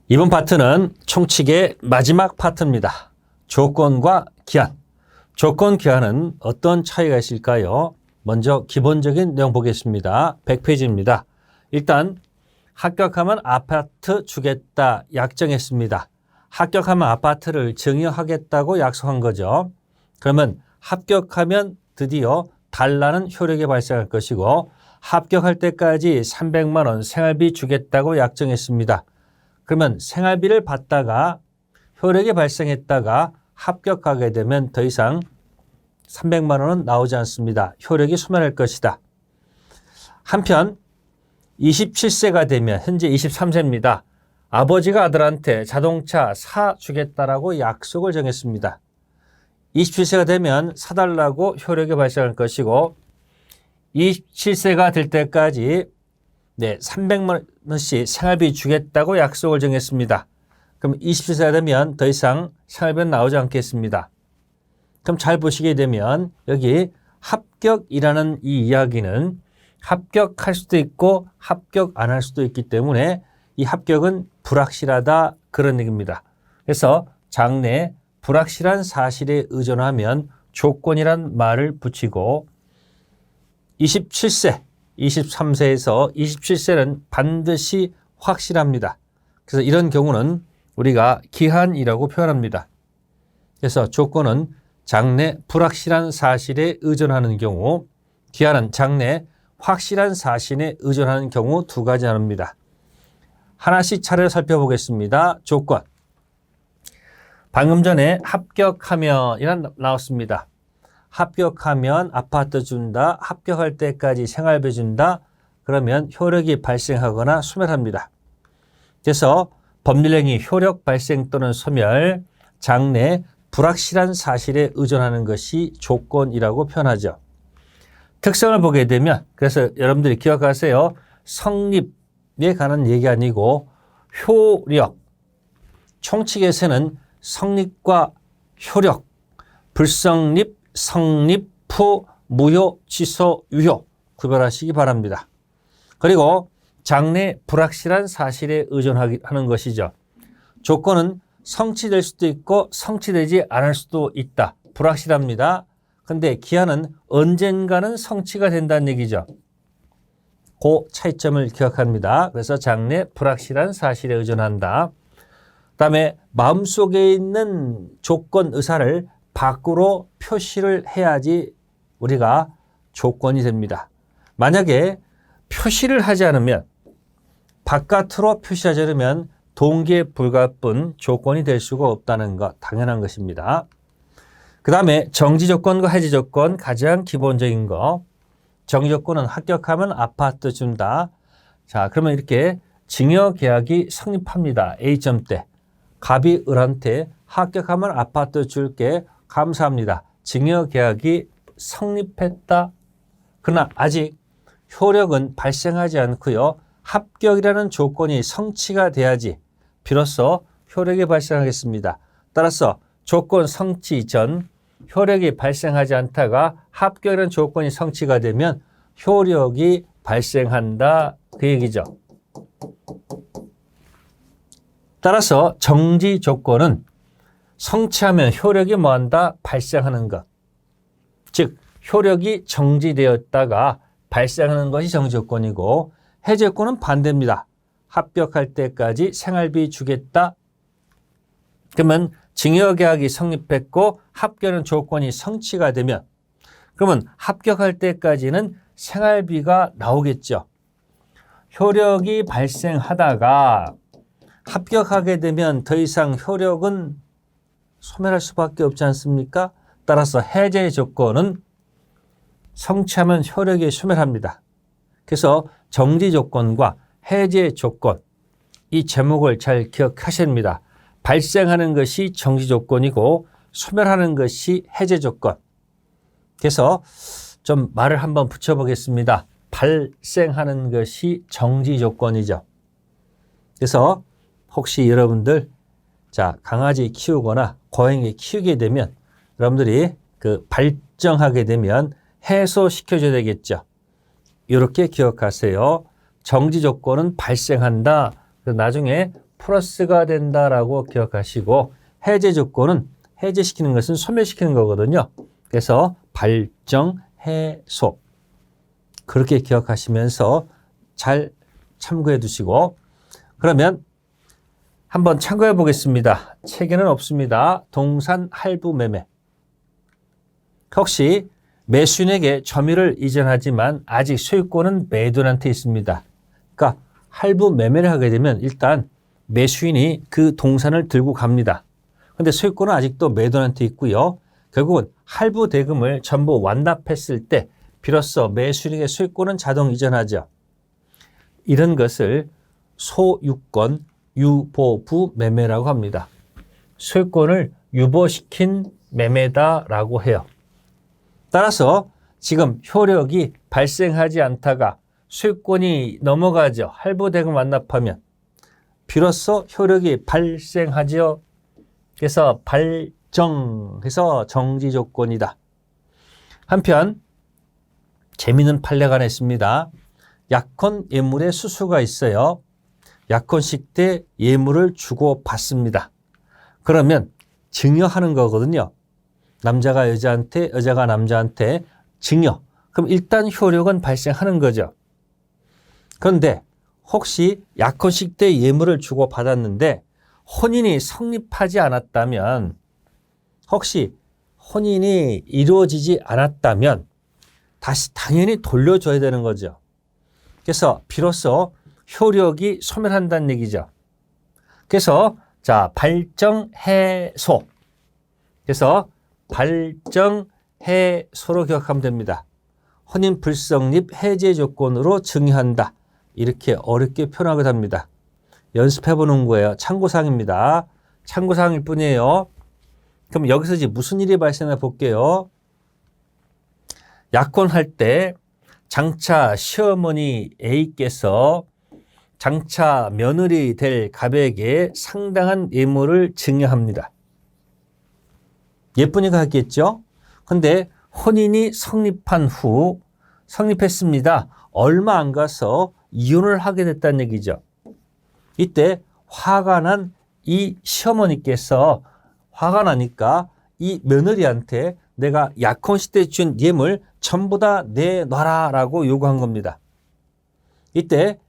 이번 파트는 총칙의 마지막 파트입니다. 조건과 기한. 조건, 기한은 어떤 차이가 있을까요? 먼저 기본적인 내용 보겠습니다. 100페이지입니다. 일단 합격하면 아파트 주겠다 약정했습니다. 합격하면 아파트를 증여하겠다고 약속한 거죠. 그러면 합격하면 드디어 달라는 효력이 발생할 것이고 합격할 때까지 300만 원 생활비 주겠다고 약정했습니다. 그러면 생활비를 받다가 효력이 발생했다가 합격하게 되면 더 이상 300만 원은 나오지 않습니다. 효력이 소멸할 것이다. 한편 27세가 되면 현재 23세입니다. 아버지가 아들한테 자동차 사주겠다라고 약속을 정했습니다. 27세가 되면 사달라고 효력이 발생할 것이고 27세가 될 때까지 300만 원씩 생활비 주겠다고 약속을 정했습니다. 그럼 27세가 되면 더 이상 생활비는 나오지 않겠습니다. 그럼 잘 보시게 되면 여기 합격이라는 이 이야기는 합격할 수도 있고 합격 안 할 수도 있기 때문에 이 합격은 불확실하다 그런 얘기입니다. 그래서 장래 불확실한 사실에 의존하면 조건이란 말을 붙이고 27세, 23세에서 27세는 반드시 확실합니다. 그래서 이런 경우는 우리가 기한이라고 표현합니다. 그래서 조건은 장래 불확실한 사실에 의존하는 경우, 기한은 장래 확실한 사실에 의존하는 경우 두 가지 나눕니다. 하나씩 차례로 살펴보겠습니다. 조건. 방금 전에 합격하면 이란 나왔습니다. 합격하면 아파트 준다. 합격할 때까지 생활비 준다. 그러면 효력이 발생하거나 소멸합니다. 그래서 법률행위 효력 발생 또는 소멸, 장래 불확실한 사실에 의존하는 것이 조건이라고 표현하죠. 특성을 보게 되면 그래서 여러분들이 기억하세요. 성립에 관한 얘기 아니고 효력. 총칙에서는 성립과 효력, 불성립, 성립, 후, 무효, 취소, 유효 구별하시기 바랍니다. 그리고 장래 불확실한 사실에 의존하는 것이죠. 조건은 성취될 수도 있고 성취되지 않을 수도 있다. 불확실합니다. 근데 기한은 언젠가는 성취가 된다는 얘기죠. 그 차이점을 기억합니다. 그래서 장래 불확실한 사실에 의존한다. 그다음에 마음속에 있는 조건 의사를 밖으로 표시를 해야지 우리가 조건이 됩니다. 만약에 표시를 하지 않으면 바깥으로 표시하지 않으면 동기에 불과할 뿐 조건이 될 수가 없다는 것 당연한 것입니다. 그 다음에 정지 조건과 해지 조건 가장 기본적인 거. 정지 조건은 합격하면 아파트 준다. 자, 그러면 이렇게 증여 계약이 성립합니다. A점 때. 갑이 을한테 합격하면 아파트 줄게 감사합니다. 증여 계약이 성립했다. 그러나 아직 효력은 발생하지 않고요. 합격이라는 조건이 성취가 돼야지 비로소 효력이 발생하겠습니다. 따라서 조건 성취 전 효력이 발생하지 않다가 합격이라는 조건이 성취가 되면 효력이 발생한다 그 얘기죠. 따라서 정지 조건은 성취하면 효력이 뭐한다? 발생하는 것. 즉 효력이 정지되었다가 발생하는 것이 정지 조건이고 해지 조건은 반대입니다. 합격할 때까지 생활비 주겠다. 그러면 증여계약이 성립했고 합격하는 조건이 성취가 되면 그러면 합격할 때까지는 생활비가 나오겠죠. 효력이 발생하다가 합격하게 되면 더 이상 효력은 소멸할 수밖에 없지 않습니까? 따라서 해제 조건은 성취하면 효력이 소멸합니다. 그래서 정지 조건과 해제 조건 이 제목을 잘 기억하셔야 합니다. 발생하는 것이 정지 조건이고 소멸하는 것이 해제 조건. 그래서 좀 말을 한번 붙여보겠습니다. 발생하는 것이 정지 조건이죠. 그래서 혹시 여러분들 강아지 키우거나 고양이 키우게 되면 여러분들이 발정하게 되면 해소시켜줘야 되겠죠. 이렇게 기억하세요. 정지 조건은 발생한다. 나중에 플러스가 된다라고 기억하시고 해제 조건은 해제시키는 것은 소멸시키는 거거든요. 그래서 발정, 해소 그렇게 기억하시면서 잘 참고해 두시고 그러면 한번 참고해 보겠습니다. 책에는 없습니다. 동산 할부 매매. 혹시 매수인에게 점유를 이전하지만 아직 소유권은 매도인한테 있습니다. 그러니까 할부 매매를 하게 되면 일단 매수인이 그 동산을 들고 갑니다. 근데 소유권은 아직도 매도인한테 있고요. 결국은 할부 대금을 전부 완납했을 때 비로소 매수인에게 소유권은 자동 이전하죠. 이런 것을 소유권 유보부 매매라고 합니다. 소유권을 유보시킨 매매다라고 해요. 따라서 지금 효력이 발생하지 않다가 소유권이 넘어가죠. 할부 대금 완납하면 비로소 효력이 발생하죠. 그래서 발정해서 정지 조건이다. 한편 재미있는 판례가 하나 있습니다. 약혼 예물의 수수가 있어요. 약혼식 때 예물을 주고 받습니다. 그러면 증여하는 거거든요. 남자가 여자한테, 여자가 남자한테 증여. 그럼 일단 효력은 발생하는 거죠. 그런데 혹시 약혼식 때 예물을 주고 받았는데 혼인이 성립하지 않았다면 혹시 혼인이 이루어지지 않았다면 다시 당연히 돌려줘야 되는 거죠. 그래서 비로소 효력이 소멸한다는 얘기죠. 그래서 자 발정, 해소. 그래서 발정, 해소로 기억하면 됩니다. 혼인 불성립 해제 조건으로 증여한다. 이렇게 어렵게 표현하기도 합니다. 연습해보는 거예요. 참고사항입니다. 참고사항일 뿐이에요. 그럼 여기서 이제 무슨 일이 발생해 볼게요. 약혼할 때 장차 시어머니 A께서 장차 며느리 될 갑에게 상당한 예물을 증여합니다. 예쁘니까 하겠죠? 근데 혼인이 성립한 후 성립했습니다. 얼마 안 가서 이혼을 하게 됐다는 얘기죠. 이때 화가 난 이 시어머니께서 화가 나니까 이 며느리한테 내가 약혼식 때 준 예물 전부 다 내놔라 라고 요구한 겁니다. 이때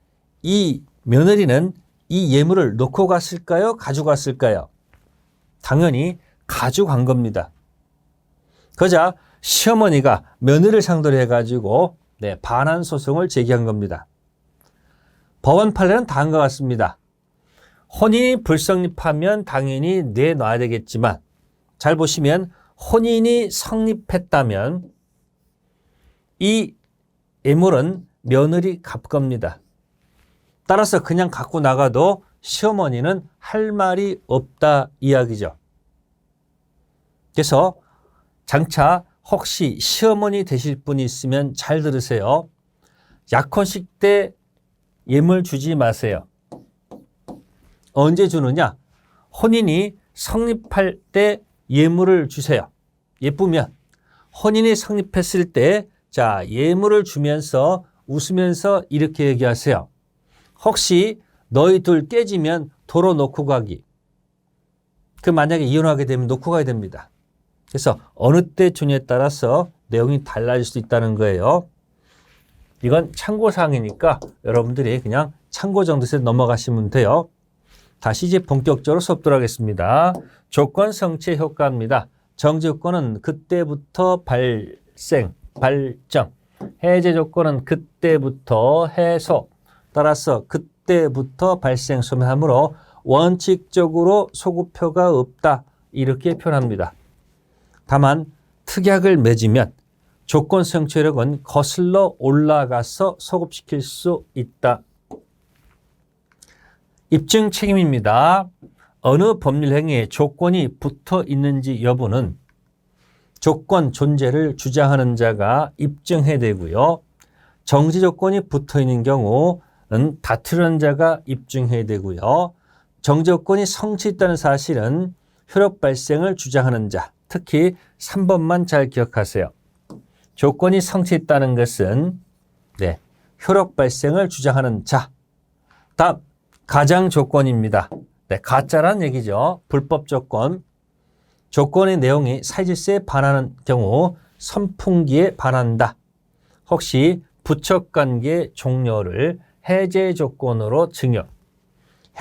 이 며느리는 이 예물을 놓고 갔을까요? 가져갔을까요? 당연히 가져간 겁니다. 그러자 시어머니가 며느리를 상대로 해가지고 반환 소송을 제기한 겁니다. 법원 판례는 다음과 같습니다. 혼인이 불성립하면 당연히 내놔야 되겠지만 잘 보시면 혼인이 성립했다면 이 예물은 며느리 갚 겁니다. 따라서 그냥 갖고 나가도 시어머니는 할 말이 없다 이야기죠. 그래서 장차 혹시 시어머니 되실 분이 있으면 잘 들으세요. 약혼식 때 예물 주지 마세요. 언제 주느냐? 혼인이 성립할 때 예물을 주세요. 예쁘면 혼인이 성립했을 때 자 예물을 주면서 웃으면서 이렇게 얘기하세요. 혹시 너희 둘 깨지면 도로 놓고 가기. 그 만약에 이혼하게 되면 놓고 가야 됩니다. 그래서 어느 때 주냐에 따라서 내용이 달라질 수 있다는 거예요. 이건 참고사항이니까 여러분들이 그냥 참고 정도에서 넘어가시면 돼요. 다시 이제 본격적으로 수업 들어가겠습니다. 조건 성취 효과입니다. 정지 조건은 그때부터 발생, 발정. 해제 조건은 그때부터 해소. 따라서 그때부터 발생, 소멸하므로 원칙적으로 소급표가 없다. 이렇게 표현합니다. 다만 특약을 맺으면 조건 성취력은 거슬러 올라가서 소급시킬 수 있다. 입증 책임입니다. 어느 법률 행위에 조건이 붙어 있는지 여부는 조건 존재를 주장하는 자가 입증해야 되고요. 정지 조건이 붙어 있는 경우는 다투는 자가 입증해야 되고요. 정지 조건이 성취했다는 사실은 효력 발생을 주장하는 자, 특히 3번만 잘 기억하세요. 조건이 성취했다는 것은 효력 발생을 주장하는 자. 다음 가장 조건입니다. 네, 가짜란 얘기죠. 불법 조건. 조건의 내용이 사실질서에 반하는 경우 선풍기에 반한다. 혹시 부척관계 종료를 해제 조건으로 증여.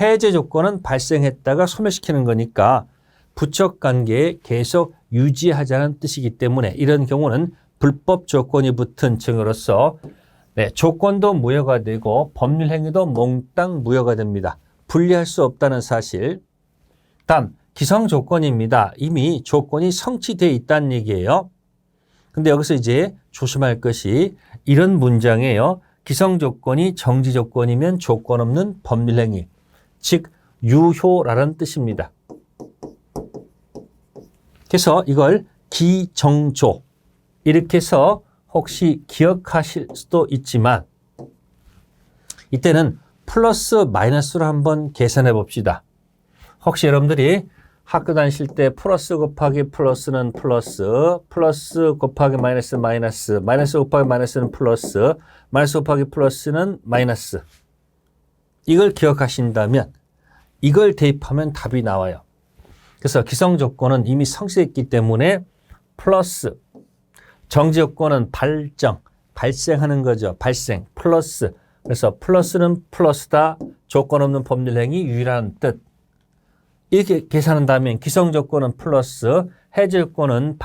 해제 조건은 발생했다가 소멸시키는 거니까 부척관계에 계속 유지하자는 뜻이기 때문에 이런 경우는 불법 조건이 붙은 증여로서 네, 조건도 무효가 되고 법률 행위도 몽땅 무효가 됩니다. 분리할 수 없다는 사실. 다음 기성 조건입니다. 이미 조건이 성취되어 있다는 얘기예요. 근데 여기서 이제 조심할 것이 이런 문장이에요. 기성 조건이 정지 조건이면 조건 없는 법률 행위. 즉 유효라는 뜻입니다. 그래서 이걸 기정조 이렇게 해서 혹시 기억하실 수도 있지만 이때는 플러스 마이너스로 한번 계산해 봅시다. 혹시 여러분들이 학교 다니실 때 플러스 곱하기 플러스는 플러스, 플러스 곱하기 마이너스 마이너스, 마이너스 곱하기 마이너스는 플러스, 마이너스 곱하기 플러스는 마이너스. 이걸 기억하신다면 이걸 대입하면 답이 나와요. 그래서 기성 조건은 이미 성취했기 때문에 플러스, 정지 조건은 발생하는 거죠. 발생, 플러스. 그래서 플러스는 플러스다. 조건 없는 법률 행위 유일한 뜻. 이렇게 계산한다면 기성 조건은 플러스, 해제 조건은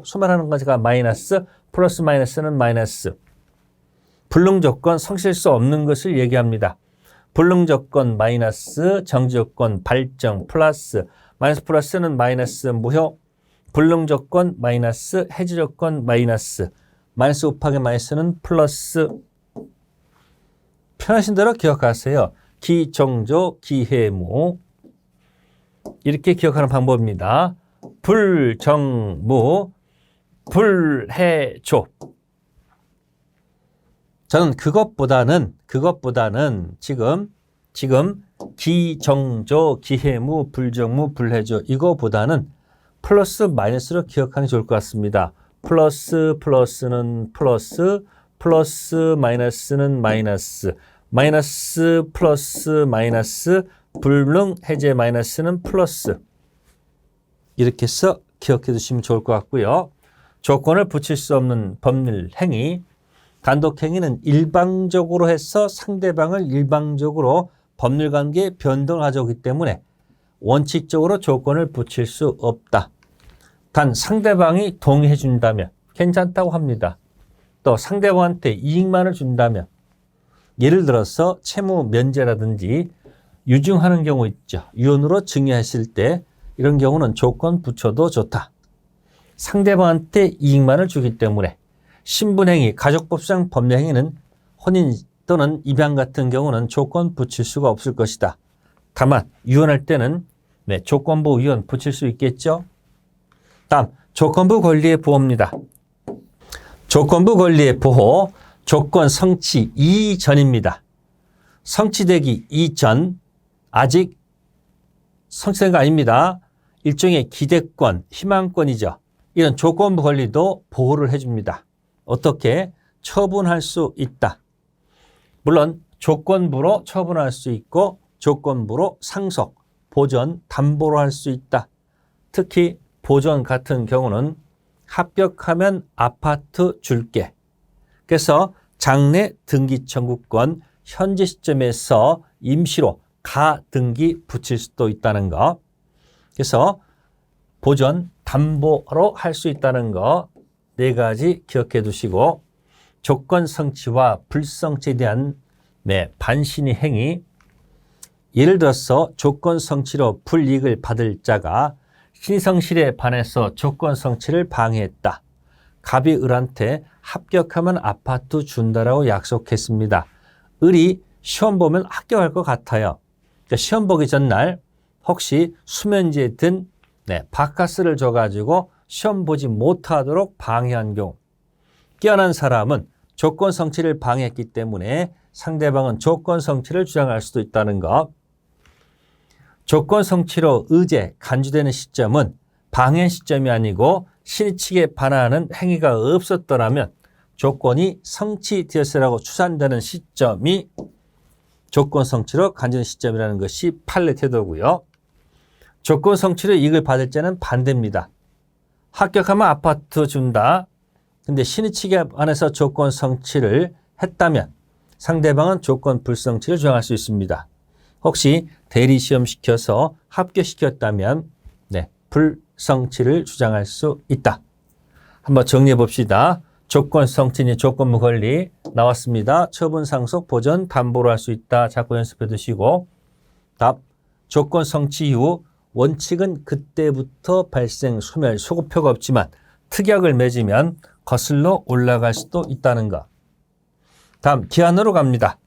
소멸하는 것가 마이너스, 플러스 마이너스는 마이너스. 불능 조건 성취할 수 없는 것을 얘기합니다. 불능 조건 마이너스, 정지 조건 플러스, 마이너스 플러스는 마이너스 무효, 불능 조건 마이너스, 해제 조건 마이너스 곱하기 마이너스는 플러스. 편하신 대로 기억하세요. 기정조, 기해무. 이렇게 기억하는 방법입니다. 불정무, 불해조. 저는 그것보다는 지금 기정조, 기해무, 불정무, 불해조 이거보다는 플러스 마이너스로 기억하는 게 좋을 것 같습니다. 플러스는 플러스, 플러스 마이너스는 마이너스, 마이너스 플러스 마이너스, 불능 해제 마이너스는 플러스. 이렇게 해서 기억해 두시면 좋을 것 같고요. 조건을 붙일 수 없는 법률 행위, 단독 행위는 일방적으로 해서 상대방을 일방적으로 법률 관계에 변동을 가져오기 때문에 원칙적으로 조건을 붙일 수 없다. 단 상대방이 동의해 준다면 괜찮다고 합니다. 또 상대방한테 이익만을 준다면 예를 들어서 채무 면제라든지 유증하는 경우 있죠. 유언으로 증여하실 때 이런 경우는 조건 붙여도 좋다. 상대방한테 이익만을 주기 때문에 신분행위, 가족법상 법률행위는 혼인 또는 입양 같은 경우는 조건 붙일 수가 없을 것이다. 다만 유언할 때는 조건부 유언 붙일 수 있겠죠. 다음 조건부 권리의 보호입니다. 조건부 권리의 보호, 조건 성취 이전입니다. 성취되기 이전, 아직 성취된 거 아닙니다. 일종의 기대권, 희망권이죠. 이런 조건부 권리도 보호를 해줍니다. 어떻게? 처분할 수 있다. 물론 조건부로 처분할 수 있고 조건부로 상속, 보전, 담보로 할 수 있다. 특히 보전 같은 경우는 합격하면 아파트 줄게. 그래서 장래 등기 청구권 현재 시점에서 임시로 가등기 붙일 수도 있다는 거. 그래서 보전, 담보로 할 수 있다는 거 4가지 기억해 두시고 조건 성취와 불성취에 대한 반신의 행위. 예를 들어서 조건 성취로 불이익을 받을 자가 신성실에 반해서 조건 성취를 방해했다. 갑이 을한테 합격하면 아파트 준다라고 약속했습니다. 을이 시험 보면 합격할 것 같아요. 그러니까 시험 보기 전날 혹시 수면제에 든 바카스를 줘가지고 시험 보지 못하도록 방해한 경우, 깨어난 사람은 조건 성취를 방해했기 때문에 상대방은 조건 성취를 주장할 수도 있다는 것. 조건 성취로 의제, 간주되는 시점은 방해 시점이 아니고 신의 측에 반하는 행위가 없었더라면 조건이 성취되었으라고 추산되는 시점이 조건 성취로 간주는 시점이라는 것이 판례 태도고요. 조건 성취로 이익을 받을 때는 반대입니다. 합격하면 아파트 준다. 근데 신의치기 안에서 조건 성취를 했다면 상대방은 조건 불성취를 주장할 수 있습니다. 혹시 대리시험 시켜서 합격시켰다면 불성취를 주장할 수 있다. 한번 정리해 봅시다. 조건 성취니 조건부 권리 나왔습니다. 처분 상속 보전 담보로 할 수 있다. 자꾸 연습해 두시고 답 조건 성취 이후 원칙은 그때부터 발생 소멸 소급표가 없지만 특약을 맺으면 거슬러 올라갈 수도 있다는 것. 다음 기한으로 갑니다.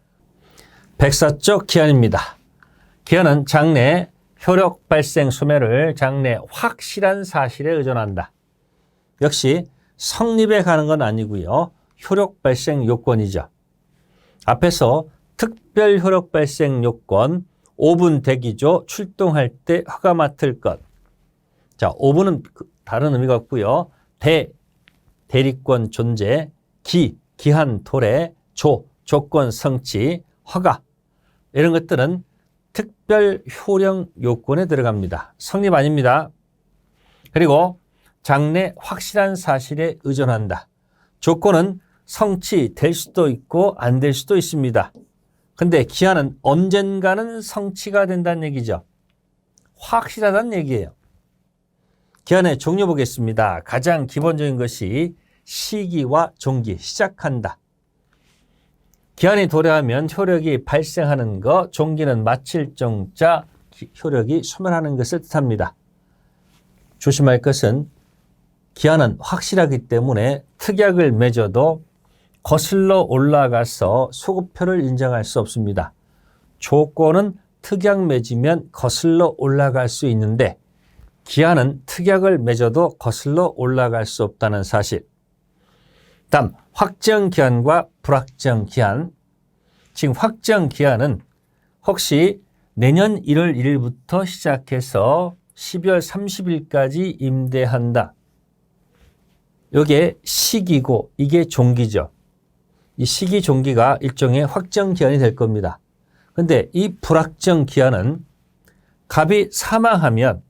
백사적 기한입니다. 기한은 장래 효력 발생 소멸을 장래 확실한 사실에 의존한다. 역시 성립에 가는 건 아니고요. 효력 발생 요건이죠. 앞에서 특별 효력 발생 요건 5분 대기조 출동할 때 허가 맡을 것. 자, 5분은 다른 의미가 없고요. 대리권 존재, 기한 도래, 조건 성취, 허가 이런 것들은 특별 효력 요건에 들어갑니다. 성립 아닙니다. 그리고 장래 확실한 사실에 의존한다. 조건은 성취될 수도 있고 안 될 수도 있습니다. 근데 기한은 언젠가는 성취가 된다는 얘기죠. 확실하다는 얘기예요. 기한의 종류 보겠습니다. 가장 기본적인 것이 시기와 종기, 시작한다. 기한이 도래하면 효력이 발생하는 것, 종기는 마칠 정자, 효력이 소멸하는 것을 뜻합니다. 조심할 것은 기한은 확실하기 때문에 특약을 맺어도 거슬러 올라가서 소급표를 인정할 수 없습니다. 조건은 특약 맺으면 거슬러 올라갈 수 있는데 기한은 특약을 맺어도 거슬러 올라갈 수 없다는 사실. 다음 확정 기한과 불확정 기한. 지금 확정 기한은 혹시 내년 1월 1일부터 시작해서 12월 30일까지 임대한다. 이게 시기고 이게 종기죠. 이 시기 종기가 일종의 확정 기한이 될 겁니다. 그런데 이 불확정 기한은 갑이 사망하면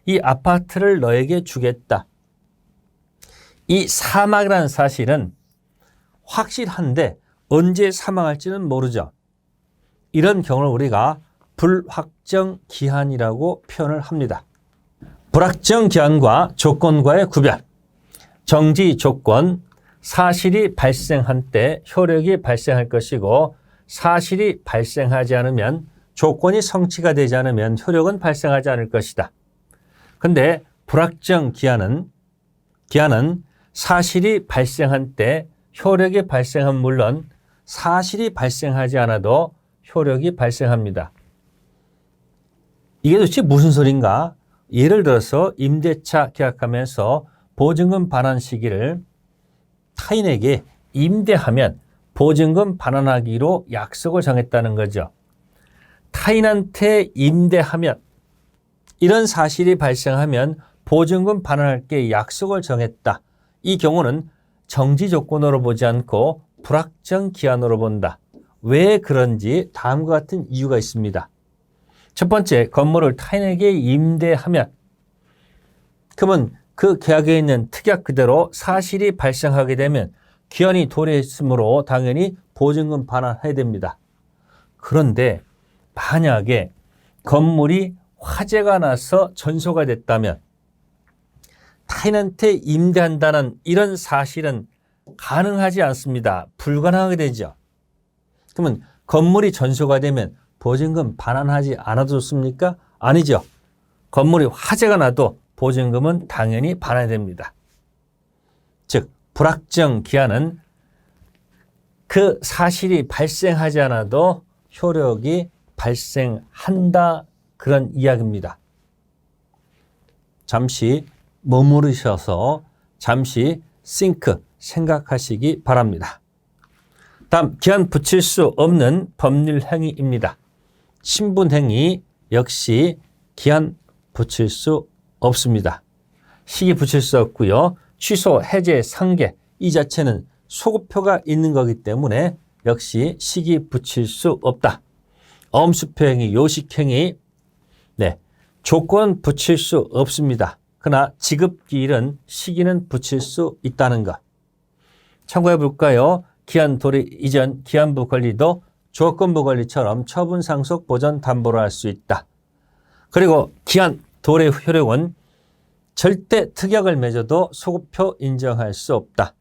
이 아파트를 너에게 주겠다. 이 사망이라는 사실은 확실한데 언제 사망할지는 모르죠. 이런 경우를 우리가 불확정 기한이라고 표현을 합니다. 불확정 기한과 조건과의 구별. 정지 조건, 사실이 발생한 때 효력이 발생할 것이고 사실이 발생하지 않으면 조건이 성취가 되지 않으면 효력은 발생하지 않을 것이다. 그런데 불확정 기한은 사실이 발생한 때 효력이 발생한 물론 사실이 발생하지 않아도 효력이 발생합니다. 이게 도대체 무슨 소린가? 예를 들어서 임대차 계약하면서 보증금 반환 시기를 타인에게 임대하면 보증금 반환하기로 약속을 정했다는 거죠. 타인한테 임대하면 이런 사실이 발생하면 보증금 반환할게 약속을 정했다. 이 경우는 정지 조건으로 보지 않고 불확정 기한으로 본다. 왜 그런지 다음과 같은 이유가 있습니다. 첫 번째, 건물을 타인에게 임대하면 그러면 그 계약에 있는 특약 그대로 사실이 발생하게 되면 기한이 도래했으므로 당연히 보증금 반환해야 됩니다. 그런데 만약에 건물이 화재가 나서 전소가 됐다면 타인한테 임대한다는 이런 사실은 가능하지 않습니다. 불가능하게 되죠. 그러면 건물이 전소가 되면 보증금 반환하지 않아도 좋습니까? 아니죠. 건물이 화재가 나도 보증금은 당연히 반환이 됩니다. 즉 불확정 기한은 그 사실이 발생하지 않아도 효력이 발생한다 그런 이야기입니다. 잠시 머무르셔서 잠시 think 생각하시기 바랍니다. 다음 기한 붙일 수 없는 법률 행위입니다. 신분행위 역시 기한 붙일 수 없습니다. 시기 붙일 수 없고요. 취소, 해제, 상계 이 자체는 소급표가 있는 거기 때문에 역시 시기 붙일 수 없다. 엄수표행위, 요식행위, 네, 조건 붙일 수 없습니다. 그러나 지급기일은 시기는 붙일 수 있다는 것. 참고해 볼까요? 기한 도래 이전 기한부 권리도 조건부 권리처럼 처분 상속 보전 담보로 할 수 있다. 그리고 기한 도래 효력은 절대 특약을 맺어도 소급표 인정할 수 없다.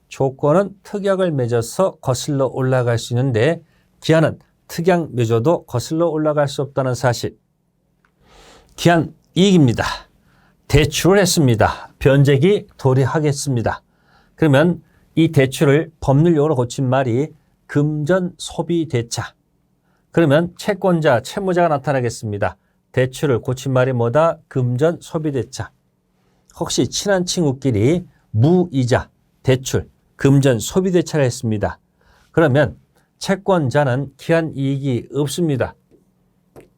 조건은 특약을 맺어서 거슬러 올라갈 수 있는데 기한은 특약 맺어도 거슬러 올라갈 수 없다는 사실. 기한 이익입니다. 대출을 했습니다. 변제기 도래하겠습니다. 그러면 이 대출을 법률용어로 고친 말이 금전 소비 대차. 그러면 채권자, 채무자가 나타나겠습니다. 대출을 고친 말이 뭐다? 금전 소비 대차. 혹시 친한 친구끼리 무이자, 대출, 금전 소비 대차를 했습니다. 그러면 채권자는 기한 이익이 없습니다.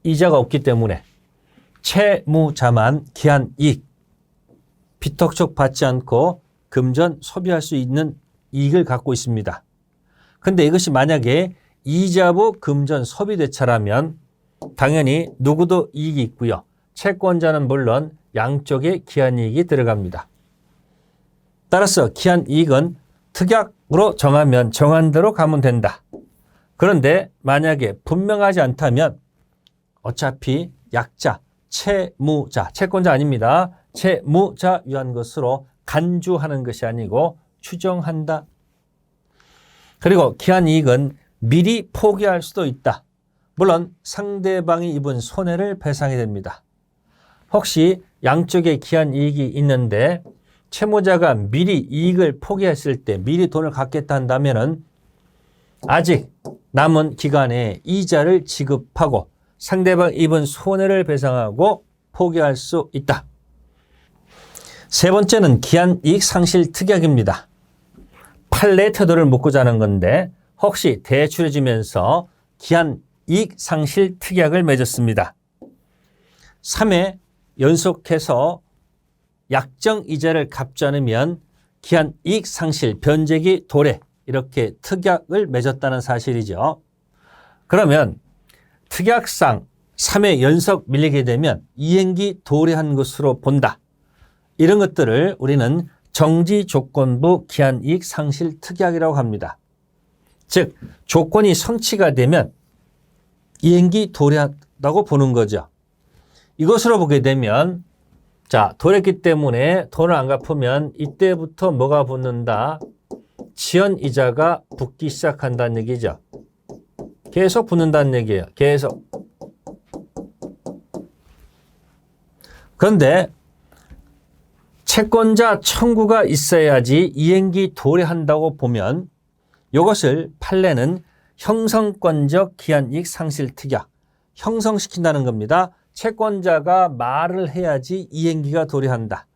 이자가 없기 때문에 채무자만 기한 이익, 비톡촉 받지 않고 금전 소비할 수 있는 이익을 갖고 있습니다. 그런데 이것이 만약에 이자부 금전 소비 대차라면 당연히 누구도 이익이 있고요. 채권자는 물론 양쪽에 기한 이익이 들어갑니다. 따라서 기한 이익은 특약으로 정하면 정한 대로 가면 된다. 그런데 만약에 분명하지 않다면 어차피 약자, 채무자, 채권자 아닙니다. 채무자 위한 것으로 간주하는 것이 아니고 추정한다. 그리고 기한 이익은 미리 포기할 수도 있다. 물론 상대방이 입은 손해를 배상해야 됩니다. 혹시 양쪽에 기한 이익이 있는데 채무자가 미리 이익을 포기했을 때 미리 돈을 갚겠다 한다면은 아직 남은 기간에 이자를 지급하고 상대방 입은 손해를 배상하고 포기할 수 있다. 세 번째는 기한 이익 상실 특약입니다. 판례 태도를 묻고자 하는 건데 혹시 대출해주면서 기한 이익 상실 특약을 맺었습니다. 3회 연속해서 약정 이자를 갚지 않으면 기한 이익 상실, 변제기 도래 이렇게 특약을 맺었다는 사실이죠. 그러면 특약상 3회 연속 밀리게 되면 이행기 도래한 것으로 본다. 이런 것들을 우리는 정지조건부 기한이익 상실 특약이라고 합니다. 즉 조건이 성취가 되면 이행기 도래한다고 보는 거죠. 이것으로 보게 되면 자 도래했기 때문에 돈을 안 갚으면 이때부터 뭐가 붙는다? 지연이자가 붙기 시작한다는 얘기죠. 계속 붙는다는 얘기예요. 계속. 그런데 채권자 청구가 있어야지 이행기 도래한다고 보면 이것을 판례는 형성권적 기한이익 상실 특약, 형성시킨다는 겁니다. 채권자가 말을 해야지 이행기가 도래한다.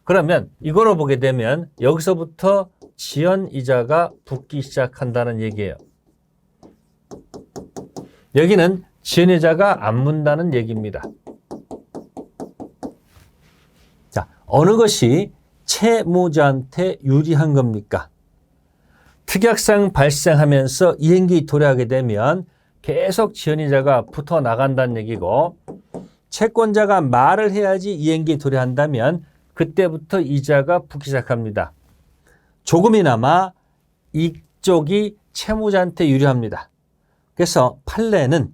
그러면 이거로 보게 되면 여기서부터 지연이자가 붙기 시작한다는 얘기예요. 여기는 지연이자가 안 문다는 얘기입니다. 자, 어느 것이 채무자한테 유리한 겁니까? 특약상 발생하면서 이행기 도래하게 되면 계속 지연이자가 붙어 나간다는 얘기고 채권자가 말을 해야지 이행기 도래한다면 그때부터 이자가 붙기 시작합니다. 조금이나마 이쪽이 채무자한테 유리합니다. 그래서 판례는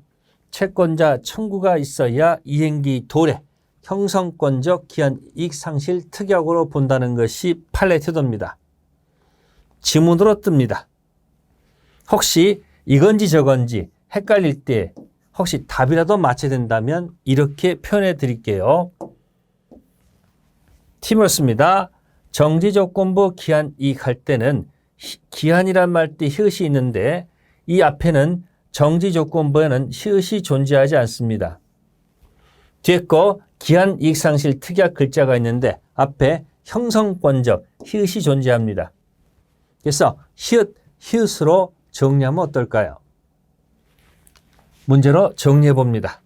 채권자 청구가 있어야 이행기 도래, 형성권적 기한이익 상실 특약으로 본다는 것이 판례 태도입니다. 지문으로 뜹니다. 혹시 이건지 저건지 헷갈릴 때 혹시 답이라도 맞춰야 된다면 이렇게 표현해 드릴게요. 팀이었습니다. 정지조건부 기한이익 할 때는 기한이란 말 때 히읗이 있는데 이 앞에는 정지조건부에는 히읗이 존재하지 않습니다. 뒤에 거 기한이익상실 특약 글자가 있는데 앞에 형성권적 히읗이 존재합니다. 그래서 히읗으로 정리하면 어떨까요? 문제로 정리해 봅니다.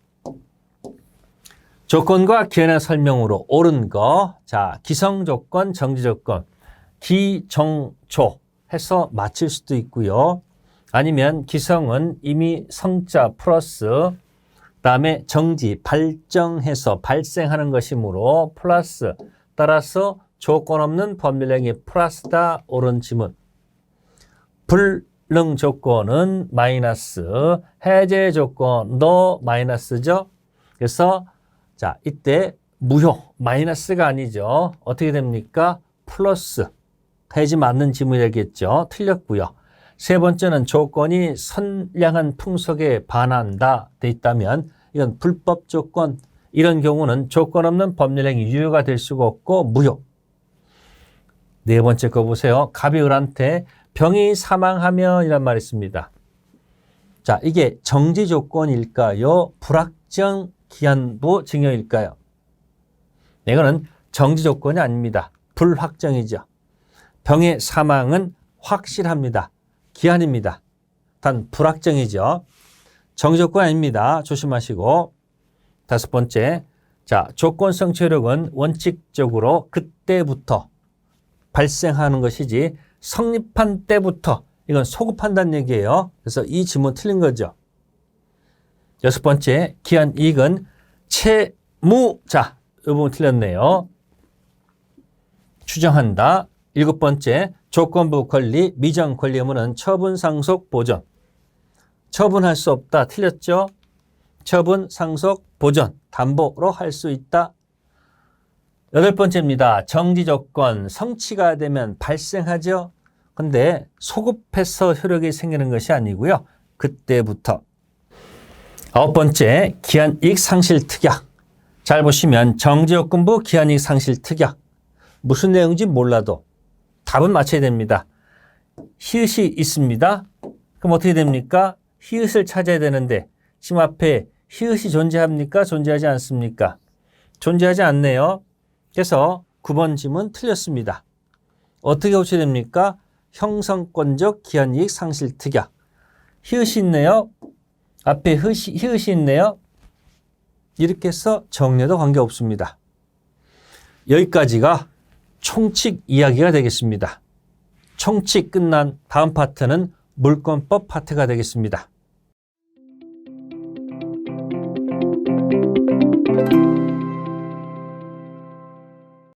조건과 기한의 설명으로 옳은 거, 자 기성조건, 정지조건, 기정조 해서 맞힐 수도 있고요. 아니면 기성은 이미 성자 플러스 그다음에 정지, 발정해서 발생하는 것이므로 플러스, 따라서 조건 없는 법률행위 플러스다. 옳은 지문. 불능 조건은 마이너스, 해제 조건도 마이너스죠. 그래서 자, 이때 무효, 마이너스가 아니죠. 어떻게 됩니까? 플러스, 해지 맞는 지문이 되겠죠. 틀렸고요. 세 번째는 조건이 선량한 풍속에 반한다 돼 있다면 이건 불법 조건, 이런 경우는 조건 없는 법률행위 유효가 될 수가 없고 무효. 네 번째 거 보세요. 갑이 을한테 병이 사망하면 이란 말이 있습니다. 자, 이게 정지 조건일까요? 불확정 기한부 징역일까요? 이거는 정지 조건이 아닙니다. 불확정이죠. 병의 사망은 확실합니다. 기한입니다. 단 불확정이죠. 정지 조건 아닙니다. 조심하시고. 다섯 번째, 자, 조건 성취력은 원칙적으로 그때부터 발생하는 것이지 성립한 때부터, 이건 소급한다는 얘기예요. 그래서 이 지문 틀린 거죠. 여섯 번째, 기한 이익은 채무자, 이 부분 틀렸네요. 추정한다. 일곱 번째, 조건부 권리, 미정 권리 의무는 처분, 상속, 보전. 처분할 수 없다. 틀렸죠? 처분, 상속, 보전, 담보로 할 수 있다. 여덟 번째입니다. 정지 조건, 성취가 되면 발생하죠. 근데 소급해서 효력이 생기는 것이 아니고요. 그때부터. 아홉 번째, 기한 이익 상실 특약. 잘 보시면 정지 조건부 기한 이익 상실 특약. 무슨 내용인지 몰라도 답은 맞춰야 됩니다. 히읗이 있습니다. 그럼 어떻게 됩니까? 히읗을 찾아야 되는데 지금 앞에 히읗이 존재합니까? 존재하지 않습니까? 존재하지 않네요. 그래서 9번 지문 틀렸습니다. 어떻게 고쳐야 됩니까? 형성권적 기한이익 상실 특약. 히읗이 있네요. 앞에 히읗이 있네요. 이렇게 해서 정리해도 관계없습니다. 여기까지가 총칙 이야기가 되겠습니다. 총칙 끝난 다음 파트는 물권법 파트가 되겠습니다.